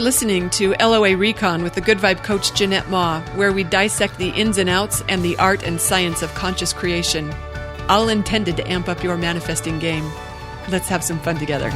listening to LOA Recon with the Good Vibe coach Jeanette Ma, where we dissect the ins and outs and the art and science of conscious creation, all intended to amp up your manifesting game. Let's have some fun together.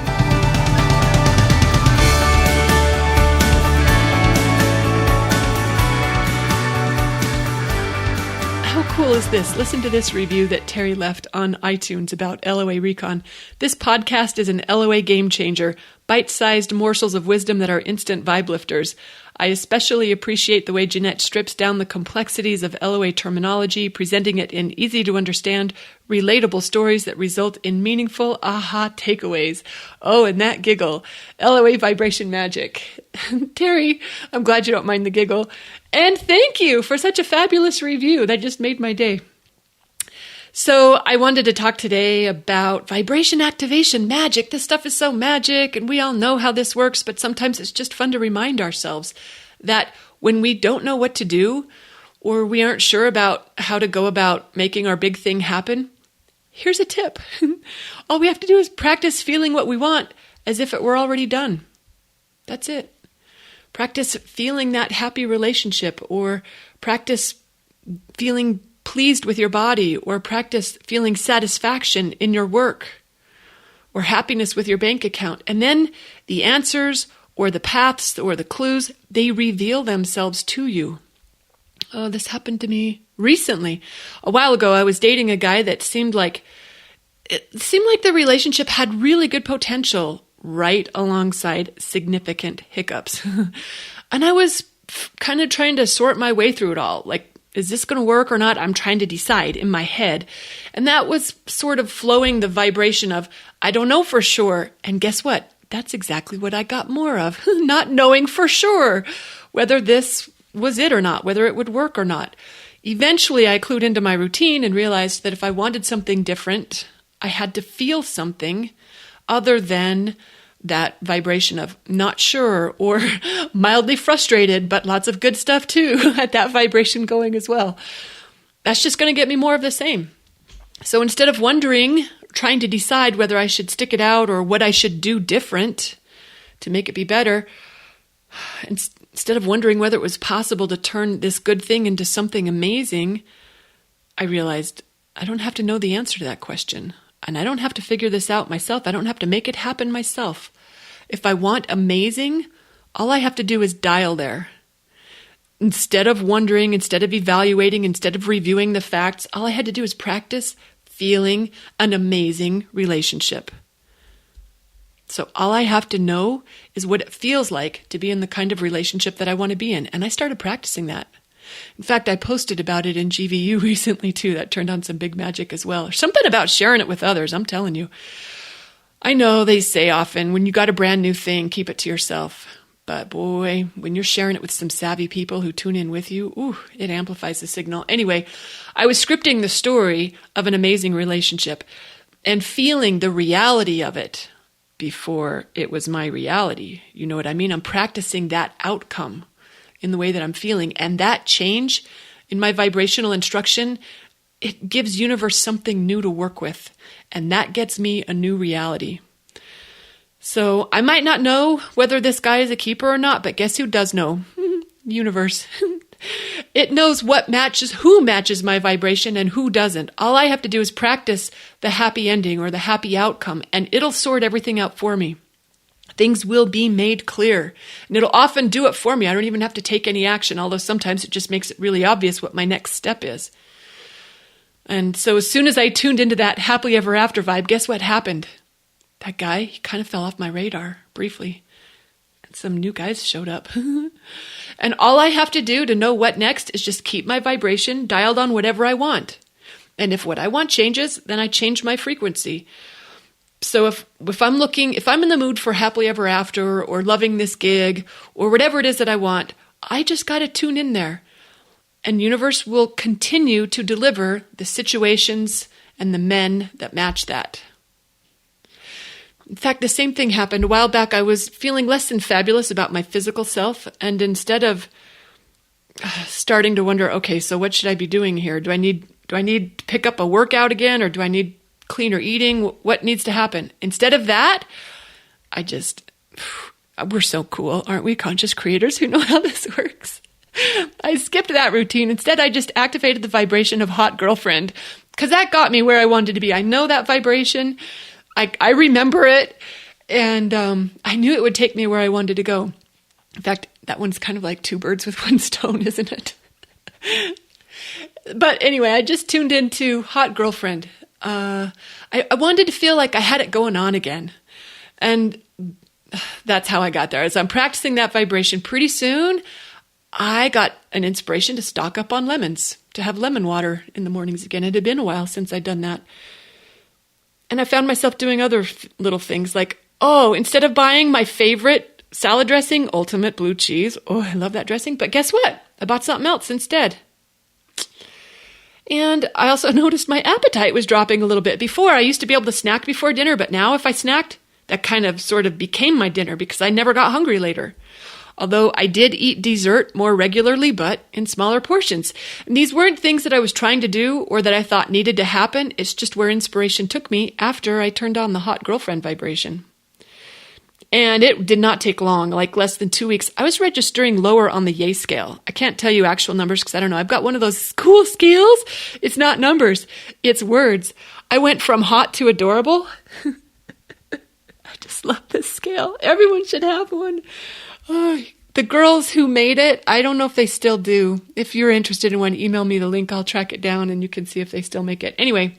How cool is this? Listen to this review that Terry left on iTunes about LOA Recon. This podcast is an LOA game changer, bite-sized morsels of wisdom that are instant vibe lifters. I especially appreciate the way Jeanette strips down the complexities of LOA terminology, presenting it in easy-to-understand, relatable stories that result in meaningful aha takeaways. Oh, and that giggle. LOA vibration magic. Terry, I'm glad you don't mind the giggle. And thank you for such a fabulous review. That just made my day. So I wanted to talk today about vibration activation magic. This stuff is so magic, and we all know how this works, but sometimes it's just fun to remind ourselves that when we don't know what to do, or we aren't sure about how to go about making our big thing happen, here's a tip. All we have to do is practice feeling what we want as if it were already done. That's it. Practice feeling that happy relationship, or practice feeling pleased with your body, or practice feeling satisfaction in your work, or happiness with your bank account. And then the answers or the paths or the clues, they reveal themselves to you. Oh, this happened to me recently. A while ago, I was dating a guy that seemed like the relationship had really good potential right alongside significant hiccups. And I was kind of trying to sort my way through it all. Like, is this going to work or not? I'm trying to decide in my head. And that was sort of flowing the vibration of, I don't know for sure. And guess what? That's exactly what I got more of. Not knowing for sure whether this was it or not, whether it would work or not. Eventually, I clued into my routine and realized that if I wanted something different, I had to feel something other than that vibration of not sure or mildly frustrated, but lots of good stuff too, at that vibration going as well. That's just going to get me more of the same. So instead of wondering, trying to decide whether I should stick it out or what I should do different to make it be better, instead of wondering whether it was possible to turn this good thing into something amazing, I realized I don't have to know the answer to that question. And I don't have to figure this out myself. I don't have to make it happen myself. If I want amazing, all I have to do is dial there. Instead of wondering, instead of evaluating, instead of reviewing the facts, all I had to do is practice feeling an amazing relationship. So all I have to know is what it feels like to be in the kind of relationship that I want to be in. And I started practicing that. In fact, I posted about it in GVU recently too. That turned on some big magic as well. Something about sharing it with others, I'm telling you. I know they say often, when you got a brand new thing, keep it to yourself. But boy, when you're sharing it with some savvy people who tune in with you, it amplifies the signal. Anyway, I was scripting the story of an amazing relationship and feeling the reality of it before it was my reality. You know what I mean? I'm practicing that outcome in the way that I'm feeling. And that change in my vibrational instruction, it gives universe something new to work with. And that gets me a new reality. So I might not know whether this guy is a keeper or not, but guess who does know? Universe. It knows who matches my vibration and who doesn't. All I have to do is practice the happy ending or the happy outcome, and it'll sort everything out for me. Things will be made clear, and it'll often do it for me. I don't even have to take any action, although sometimes it just makes it really obvious what my next step is. And so as soon as I tuned into that happily ever after vibe, guess what happened? That guy, he kind of fell off my radar briefly, and some new guys showed up. And all I have to do to know what next is just keep my vibration dialed on whatever I want. And if what I want changes, then I change my frequency. So if I'm in the mood for happily ever after or loving this gig or whatever it is that I want, I just got to tune in there. And universe will continue to deliver the situations and the men that match that. In fact, the same thing happened a while back. I was feeling less than fabulous about my physical self. And instead of starting to wonder, okay, so what should I be doing here? Do I need to pick up a workout again, or do I need cleaner eating? What needs to happen? Instead of that, I just We're so cool, aren't we? Conscious creators who know how this works. I skipped that routine. Instead, I just activated the vibration of hot girlfriend because that got me where I wanted to be. I know that vibration. I remember it. And I knew it would take me where I wanted to go. In fact, that one's kind of like two birds with one stone, isn't it? But anyway, I just tuned into hot girlfriend. I wanted to feel like I had it going on again. And that's how I got there. As I'm practicing that vibration, pretty soon, I got an inspiration to stock up on lemons, to have lemon water in the mornings again. It had been a while since I'd done that. And I found myself doing other little things like, instead of buying my favorite salad dressing, Ultimate Blue Cheese, I love that dressing, but guess what? I bought something else instead. And I also noticed my appetite was dropping a little bit. Before, I used to be able to snack before dinner, but now if I snacked, that kind of sort of became my dinner because I never got hungry later. Although I did eat dessert more regularly, but in smaller portions. And these weren't things that I was trying to do or that I thought needed to happen. It's just where inspiration took me after I turned on the hot girlfriend vibration. And it did not take long, like less than 2 weeks. I was registering lower on the Yay scale. I can't tell you actual numbers because I don't know. I've got one of those cool scales. It's not numbers. It's words. I went from hot to adorable. I just love this scale. Everyone should have one. The girls who made it, I don't know if they still do. If you're interested in one, email me the link. I'll track it down and you can see if they still make it. Anyway,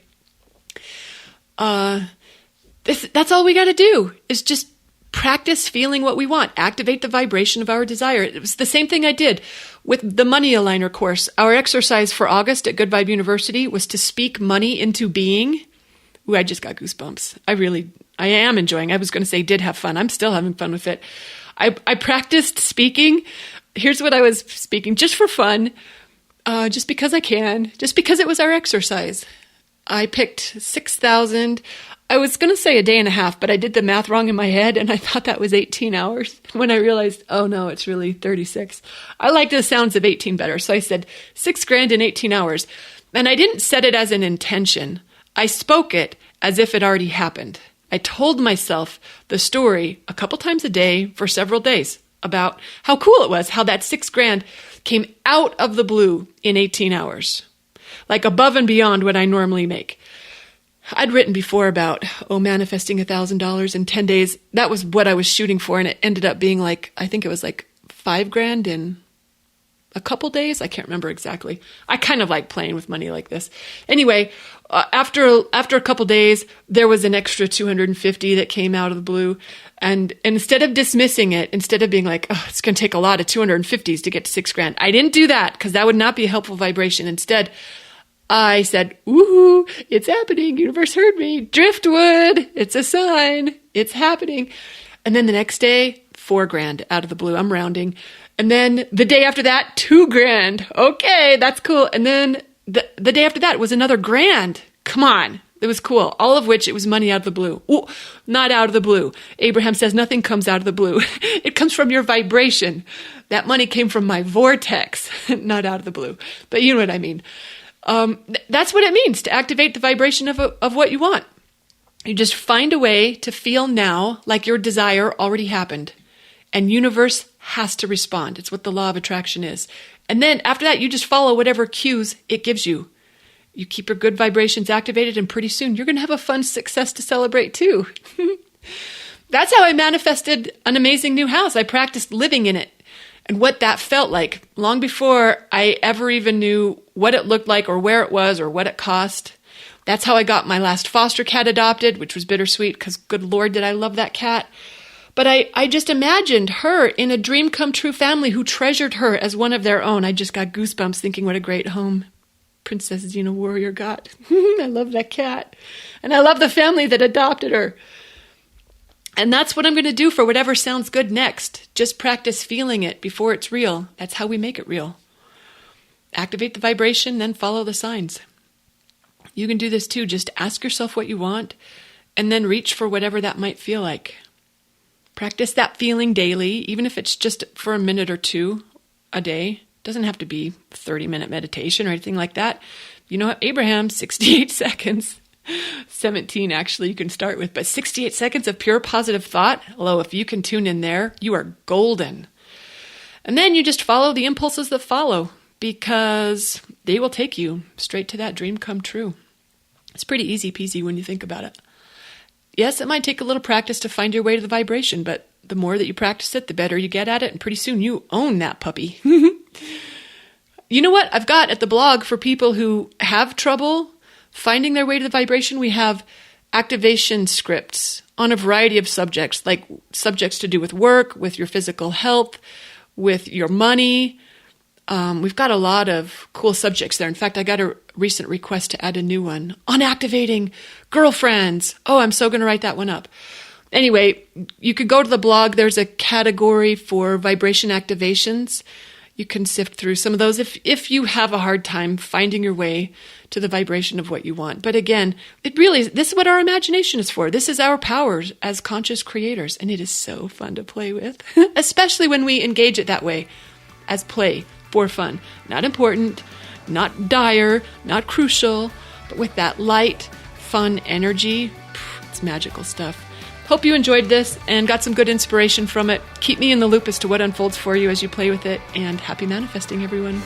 that's all we got to do is just practice feeling what we want. Activate the vibration of our desire. It was the same thing I did with the Money Aligner course. Our exercise for August at Good Vibe University was to speak money into being. Ooh, I just got goosebumps. I am enjoying. I was going to say did have fun. I'm still having fun with it. I practiced speaking. Here's what I was speaking just for fun, just because I can, just because it was our exercise. I picked 6,000. I was going to say a day and a half, but I did the math wrong in my head, and I thought that was 18 hours. When I realized, oh no, it's really 36. I liked the sounds of 18 better, so I said $6,000 in 18 hours. And I didn't set it as an intention. I spoke it as if it already happened. I told myself the story a couple times a day for several days about how cool it was, how that $6,000 came out of the blue in 18 hours, like above and beyond what I normally make. I'd written before about, manifesting $1,000 in 10 days. That was what I was shooting for, and it ended up being like, I think it was like $5,000 in a couple days. I can't remember exactly. I kind of like playing with money like this. Anyway, after a couple days, there was an extra 250 that came out of the blue. And instead of dismissing it, instead of being like, it's going to take a lot of 250s to get to $6,000, I didn't do that because that would not be a helpful vibration. Instead, I said, woohoo, it's happening. Universe heard me. Driftwood. It's a sign. It's happening. And then the next day, $4,000 out of the blue. I'm rounding. And then the day after that, $2,000. Okay, that's cool. And then the day after that was another $1,000. Come on. It was cool. All of which it was money out of the blue. Ooh, not out of the blue. Abraham says nothing comes out of the blue. It comes from your vibration. That money came from my vortex, not out of the blue. But you know what I mean. That's what it means to activate the vibration of what you want. You just find a way to feel now like your desire already happened. And universe has to respond. It's what the law of attraction is. And then after that, you just follow whatever cues it gives you. You keep your good vibrations activated, and pretty soon you're going to have a fun success to celebrate too. That's how I manifested an amazing new house. I practiced living in it and what that felt like long before I ever even knew what it looked like or where it was or what it cost. That's how I got my last foster cat adopted, which was bittersweet because good Lord, did I love that cat. But I just imagined her in a dream come true family who treasured her as one of their own. I just got goosebumps thinking what a great home Princess Xena Warrior got. I love that cat. And I love the family that adopted her. And that's what I'm going to do for whatever sounds good next. Just practice feeling it before it's real. That's how we make it real. Activate the vibration, then follow the signs. You can do this too. Just ask yourself what you want and then reach for whatever that might feel like. Practice that feeling daily, even if it's just for a minute or two a day. It doesn't have to be 30-minute meditation or anything like that. You know what, Abraham, 68 seconds. 17 actually you can start with, but 68 seconds of pure positive thought. Hello, if you can tune in there, you are golden. And then you just follow the impulses that follow, because they will take you straight to that dream come true. It's pretty easy peasy when you think about it. Yes, it might take a little practice to find your way to the vibration, but the more that you practice it, the better you get at it, and pretty soon you own that puppy. You know what? I've got at the blog for people who have trouble finding their way to the vibration, we have activation scripts on a variety of subjects, like subjects to do with work, with your physical health, with your money. We've got a lot of cool subjects there. In fact, I got a recent request to add a new one on activating girlfriends. Oh, I'm so going to write that one up. Anyway, you could go to the blog. There's a category for vibration activations. You can sift through some of those if you have a hard time finding your way to the vibration of what you want. But again, this is what our imagination is for. This is our powers as conscious creators, and it is so fun to play with, especially when we engage it that way, as play, for fun. Not important, not dire, not crucial, but with that light, fun energy. It's magical stuff. Hope you enjoyed this and got some good inspiration from it. Keep me in the loop as to what unfolds for you as you play with it, and happy manifesting, everyone.